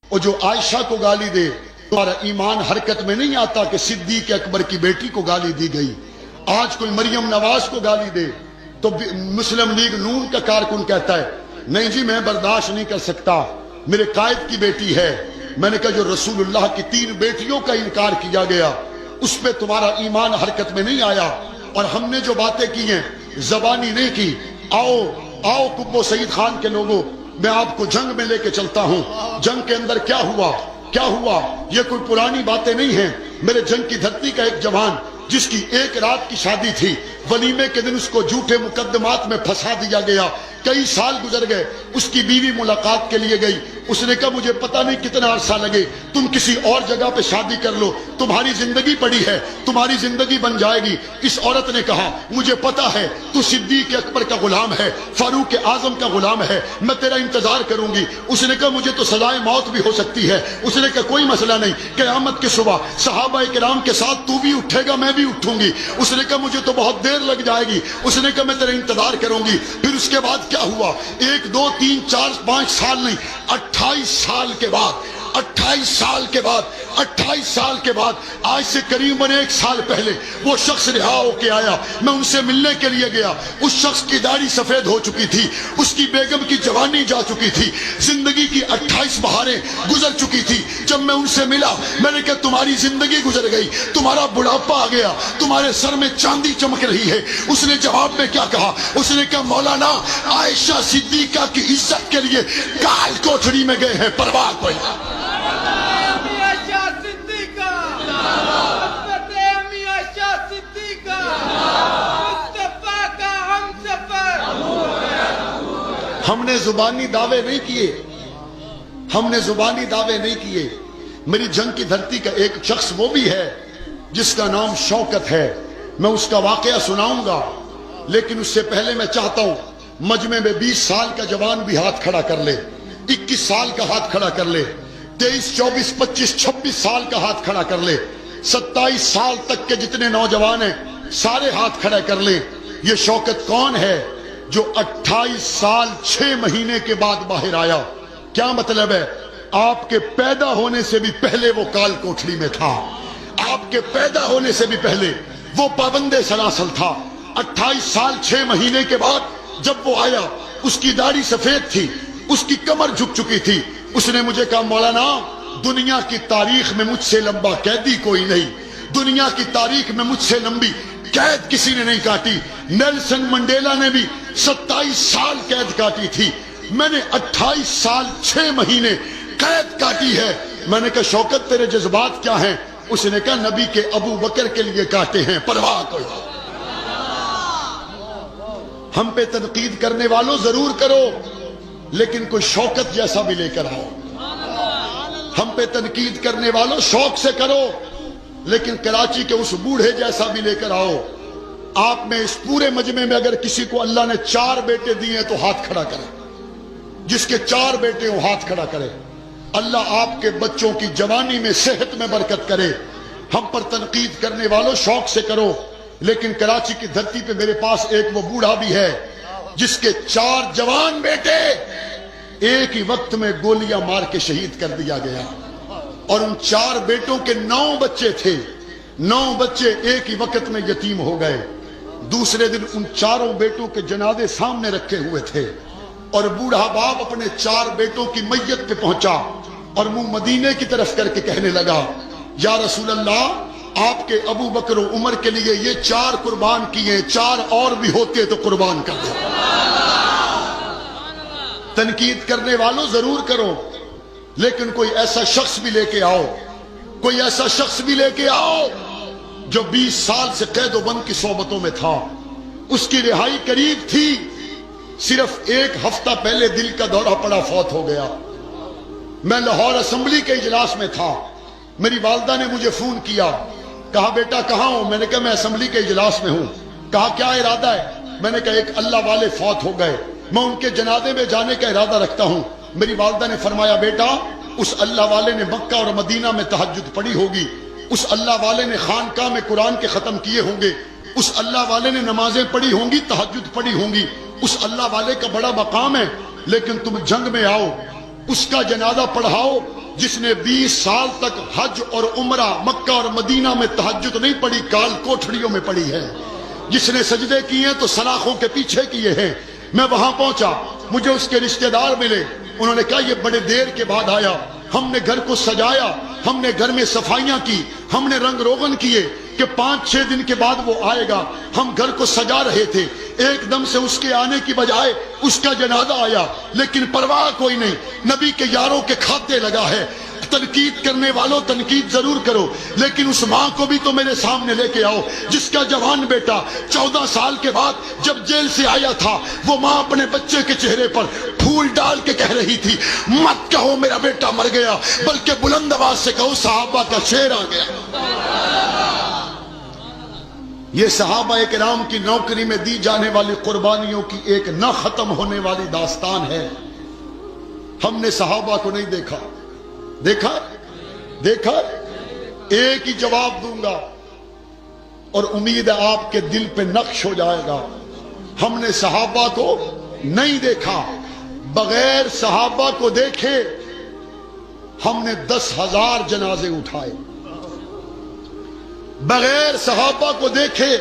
اور جو عائشہ کو گالی دے، تمہارا ایمان حرکت میں نہیں آتا کہ صدیق اکبر کی بیٹی کو گالی دی گئی۔ آج کوئی مریم نواز کو گالی دے تو مسلم لیگ نون کا کارکن کہتا ہے نہیں جی میں برداشت نہیں کر سکتا، میرے قائد کی بیٹی ہے۔ میں نے کہا جو رسول اللہ کی 3 بیٹیوں کا انکار کیا گیا اس پہ تمہارا ایمان حرکت میں نہیں آیا۔ اور ہم نے جو باتیں کی ہیں زبانی نہیں کی۔ آؤ کبو سعید خان کے لوگوں، میں آپ کو جنگ میں لے کے چلتا ہوں۔ جنگ کے اندر کیا ہوا، یہ کوئی پرانی باتیں نہیں ہیں۔ میرے جنگ کی دھرتی کا ایک جوان جس کی 1 رات کی شادی تھی، ولیمے کے دن اس کو جھوٹے مقدمات میں پھنسا دیا گیا، کئی سال گزر گئے، اس کی بیوی ملاقات کے لیے گئی، اس نے کہا مجھے پتہ نہیں کتنا عرصہ لگے، تم کسی اور جگہ پہ شادی کر لو، تمہاری زندگی پڑی ہے، تمہاری زندگی بن جائے گی۔ اس عورت نے کہا مجھے پتہ ہے تو صدیق اکبر کا غلام ہے، فاروق اعظم کا غلام ہے، میں تیرا انتظار کروں گی۔ اس نے کہا مجھے تو سزائے موت بھی ہو سکتی ہے۔ اس نے کہا کوئی مسئلہ نہیں، قیامت کے صبح صحابہ کرام کے ساتھ تو بھی اٹھے گا میں بھی اٹھوں گی۔ اس نے کہا مجھے تو بہت دیر لگ جائے گی۔ اس نے کہا میں تیرا انتظار کروں گی۔ پھر اس کے بعد کیا ہوا، 1 2 3 4 5 سال نہیں، 28 سال کے بعد 28 سال کے بعد آج سے قریب 1 سال پہلے وہ شخص رہا ہو کے آیا، میں ان سے ملنے کے لیے گیا۔ اس شخص کی داڑھی سفید ہو چکی تھی، اس کی بیگم کی جوانی جا چکی تھی، زندگی کی 28 بہاریں گزر چکی تھی۔ جب میں ان سے ملا میں نے کہا تمہاری زندگی گزر گئی، تمہارا بڑھاپا آ گیا، تمہارے سر میں چاندی چمک رہی ہے۔ اس نے جواب میں کیا کہا، اس نے کہا مولانا عائشہ صدیقہ کی عزت کے لیے کال کوٹھڑی میں گئے ہیں، پرواہ کوئی نہیں۔ ہم نے زبانی دعوے نہیں کیے، میری جنگ کی دھرتی کا ایک شخص وہ بھی ہے جس کا نام شوکت ہے، میں اس کا واقعہ سناؤں گا، لیکن اس سے پہلے میں چاہتا ہوں مجمع میں 20 سال کا جوان بھی ہاتھ کھڑا کر لے، 21 سال کا ہاتھ کھڑا کر لے، 23 24 25 26 سال کا ہاتھ کھڑا کر لے، 27 سال تک کے جتنے نوجوان ہیں سارے ہاتھ کھڑا کر لیں۔ یہ شوکت کون ہے جو 28 سال 6 مہینے کے بعد باہر آیا؟ کیا مطلب ہے؟ آپ کے پیدا ہونے سے بھی پہلے وہ کال کوٹھڑی میں تھا، آپ کے پیدا ہونے سے بھی پہلے وہ پابند سلاسل تھا۔ 28 سال 6 مہینے کے بعد جب وہ آیا، اس کی داڑھی سفید تھی، اس کی کمر جھک چکی تھی۔ اس نے مجھے کہا مولانا دنیا کی تاریخ میں مجھ سے لمبا قیدی کوئی نہیں، دنیا کی تاریخ میں مجھ سے لمبی قید کسی نے نہیں کاٹی۔ نیلسن منڈیلا نے بھی 27 سال قید کاٹی تھی، میں نے 28 سال 6 مہینے قید کاٹی ہے۔ میں نے کہا شوکت تیرے جذبات کیا ہیں؟ اس نے کہا نبی کے ابو بکر کے لیے کاٹے ہیں، پرواہ کوئی۔ ہم پہ تنقید کرنے والوں ضرور کرو، لیکن کوئی شوکت جیسا بھی لے کر آؤ۔ ہم پہ تنقید کرنے والوں شوق سے کرو، لیکن کراچی کے اس بوڑھے جیسا بھی لے کر آؤ۔ آپ میں اس پورے مجمع میں اگر کسی کو اللہ نے 4 بیٹے دیے تو ہاتھ کھڑا کرے، جس کے 4 بیٹے ہوں ہاتھ کھڑا کرے۔ اللہ آپ کے بچوں کی جوانی میں صحت میں برکت کرے۔ ہم پر تنقید کرنے والوں شوق سے کرو، لیکن کراچی کی دھرتی پہ میرے پاس ایک وہ بوڑھا بھی ہے جس کے 4 جوان بیٹے ایک ہی وقت میں گولیاں مار کے شہید کر دیا گیا، اور ان 4 بیٹوں کے 9 بچے تھے، 9 بچے ایک ہی وقت میں یتیم ہو گئے۔ دوسرے دن ان 4 بیٹوں کے جنازے سامنے رکھے ہوئے تھے، اور بوڑھا باپ اپنے 4 بیٹوں کی میت پہ پہنچا اور منہ مدینے کی طرف کر کے کہنے لگا یا رسول اللہ آپ کے ابو بکر و عمر کے لیے یہ 4 قربان کیے، 4 اور بھی ہوتے تو قربان کر دو۔ تنقید کرنے والوں ضرور کرو، لیکن کوئی ایسا شخص بھی لے کے آؤ، کوئی ایسا شخص بھی لے کے آؤ جو 20 سال سے قید و بند کی صحبتوں میں تھا، اس کی رہائی قریب تھی، صرف 1 ہفتہ پہلے دل کا دورہ پڑا، فوت ہو گیا۔ میں لاہور اسمبلی کے اجلاس میں تھا، میری والدہ نے مجھے فون کیا، کہا بیٹا کہاں ہو؟ میں نے کہا میں اسمبلی کے اجلاس میں ہوں۔ کہا کیا ارادہ ہے؟ میں نے کہا ایک اللہ والے فوت ہو گئے، میں ان کے جنازے میں جانے کا ارادہ رکھتا ہوں۔ میری والدہ نے فرمایا بیٹا اس اللہ والے نے مکہ اور مدینہ میں تہجد پڑھی ہوگی، اس اللہ والے نے خانقاہ میں قرآن کے ختم کیے ہوں گے، اس اللہ والے نے نمازیں پڑھی ہوں گی، تہجد پڑھی ہوں گی، اس اللہ والے کا بڑا مقام ہے، لیکن تم جنگ میں آؤ، اس کا جنازہ پڑھاؤ، جس نے 20 سال تک حج اور عمرہ مکہ اور مدینہ میں تہجد نہیں پڑھی، کال کوٹھڑیوں میں پڑھی ہے. جس نے سجدے کیے ہیں تو سلاخوں کے پیچھے کیے ہیں. میں وہاں پہنچا، مجھے اس کے رشتہ دار ملے. انہوں نے کہا یہ بڑے دیر کے بعد آیا، ہم نے گھر کو سجایا، ہم نے گھر میں صفائیاں کی، ہم نے رنگ روغن کیے کہ 5-6 دن کے بعد وہ آئے گا. ہم گھر کو سجا رہے تھے، ایک دم سے اس کے آنے کی بجائے اس کا جنازہ آیا. لیکن پرواہ کوئی نہیں، نبی کے یاروں کے کھاتے لگا ہے. تنقید کرنے والوں تنقید ضرور کرو، لیکن اس ماں کو بھی تو میرے سامنے لے کے آؤ جس کا جوان بیٹا 14 سال کے بعد جب جیل سے آیا تھا، وہ ماں اپنے بچے کے چہرے پر پھول ڈال کے کہہ رہی تھی مت کہو میرا بیٹا مر گیا، بلکہ بلند آواز سے کہو صحابہ کا شیر آ گیا. یہ صحابہ کرام کی نوکری میں دی جانے والی قربانیوں کی ایک نہ ختم ہونے والی داستان ہے. ہم نے صحابہ کو نہیں دیکھا. دیکھا ایک ہی جواب دوں گا اور امید ہے آپ کے دل پہ نقش ہو جائے گا. ہم نے صحابہ کو نہیں دیکھا. بغیر صحابہ کو دیکھے ہم نے 10,000 جنازے اٹھائے. بغیر صحابہ کو دیکھے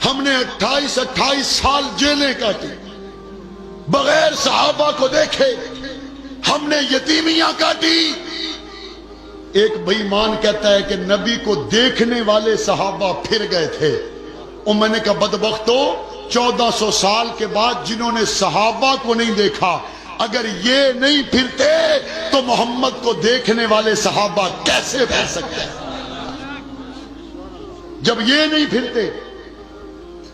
ہم نے 28 سال جیلیں کاٹی. بغیر صحابہ کو دیکھے ہم نے یتیمیاں کاٹی. ایک بے ایمان کہتا ہے کہ نبی کو دیکھنے والے صحابہ پھر گئے تھے. اور میں نے کہا بدبختو، 1400 سال کے بعد جنہوں نے صحابہ کو نہیں دیکھا، اگر یہ نہیں پھرتے تو محمد کو دیکھنے والے صحابہ کیسے پھر سکتے ہیں؟ جب یہ نہیں پھرتے،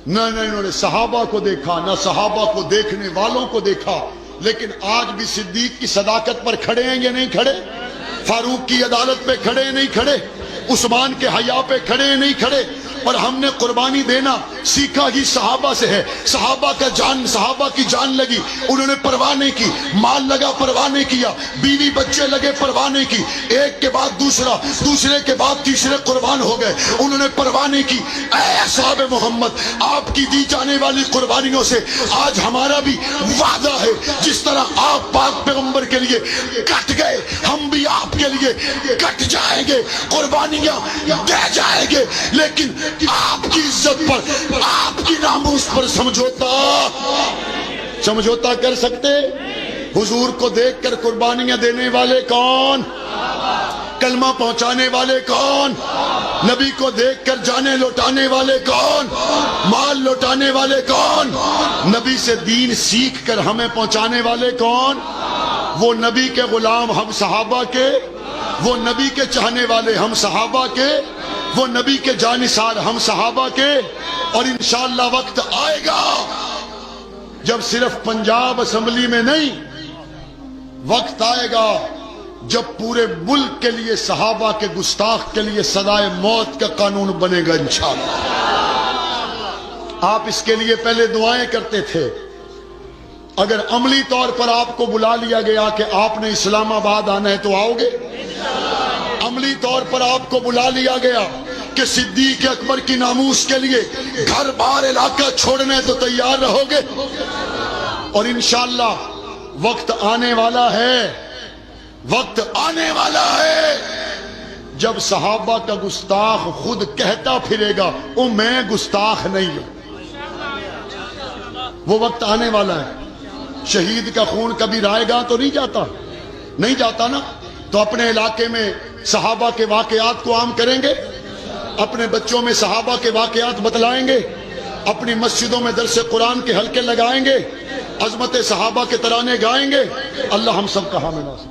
نہ انہوں نے صحابہ کو دیکھا، نہ صحابہ کو دیکھنے والوں کو دیکھا. لیکن آج بھی صدیق کی صداقت پر کھڑے ہیں یا نہیں کھڑے؟ فاروق کی عدالت پہ کھڑے ہیں نہیں کھڑے؟ عثمان کے حیا پہ کھڑے ہیں نہیں کھڑے؟ اور ہم نے قربانی دینا سیکھا ہی صحابہ سے ہے. صحابہ کی جان لگی، انہوں نے پرواہ نہیں کی. مال لگا، پرواہ نہیں کیا. بیوی بچے لگے، پرواہ نہیں کی. ایک کے بعد دوسرا، دوسرے کے بعد تیسرے قربان ہو گئے، انہوں نے پرواہ نہیں کی. اے اصحاب محمد، آپ کی دی جانے والی قربانیوں سے آج ہمارا بھی وعدہ ہے. جس طرح آپ پاک پیغمبر کے لیے کٹ گئے، ہم بھی آپ کے لیے کٹ جائیں گے، قربانیاں دے جائیں گے. لیکن آپ کی عزت پر، آپ کی ناموس پر سمجھوتا کر سکتے؟ حضور کو دیکھ کر قربانیاں دینے والے کون؟ کلمہ پہنچانے والے کون؟ نبی کو دیکھ کر جانے لوٹانے والے کون؟ مال لوٹانے والے کون؟ نبی سے دین سیکھ کر ہمیں پہنچانے والے کون؟ وہ نبی کے غلام ہم صحابہ کے، وہ نبی کے چاہنے والے ہم صحابہ کے، وہ نبی کے جانثار ہم صحابہ کے. اور انشاءاللہ وقت آئے گا جب صرف پنجاب اسمبلی میں نہیں، وقت آئے گا جب پورے ملک کے لیے صحابہ کے گستاخ کے لیے سزائے موت کا قانون بنے گا انشاءاللہ. آپ اس کے لیے پہلے دعائیں کرتے تھے. اگر عملی طور پر آپ کو بلا لیا گیا کہ آپ نے اسلام آباد آنا ہے تو آؤ گے؟ عملی طور پر آپ کو بلا لیا گیا کہ صدیق اکبر کی ناموس کے لیے گھر بار علاقہ چھوڑنے تو تیار رہو گے؟ اور انشاءاللہ وقت آنے والا ہے، وقت آنے والا ہے جب صحابہ کا گستاخ خود کہتا پھرے گا او میں گستاخ نہیں ہوں. وہ وقت آنے والا ہے. شہید کا خون کبھی رائے گا تو نہیں جاتا نا. تو اپنے علاقے میں صحابہ کے واقعات کو عام کریں گے، اپنے بچوں میں صحابہ کے واقعات بتلائیں گے، اپنی مسجدوں میں درس قرآن کے حلقے لگائیں گے، عظمت صحابہ کے ترانے گائیں گے. اللہ ہم سب کا حامل ناصر.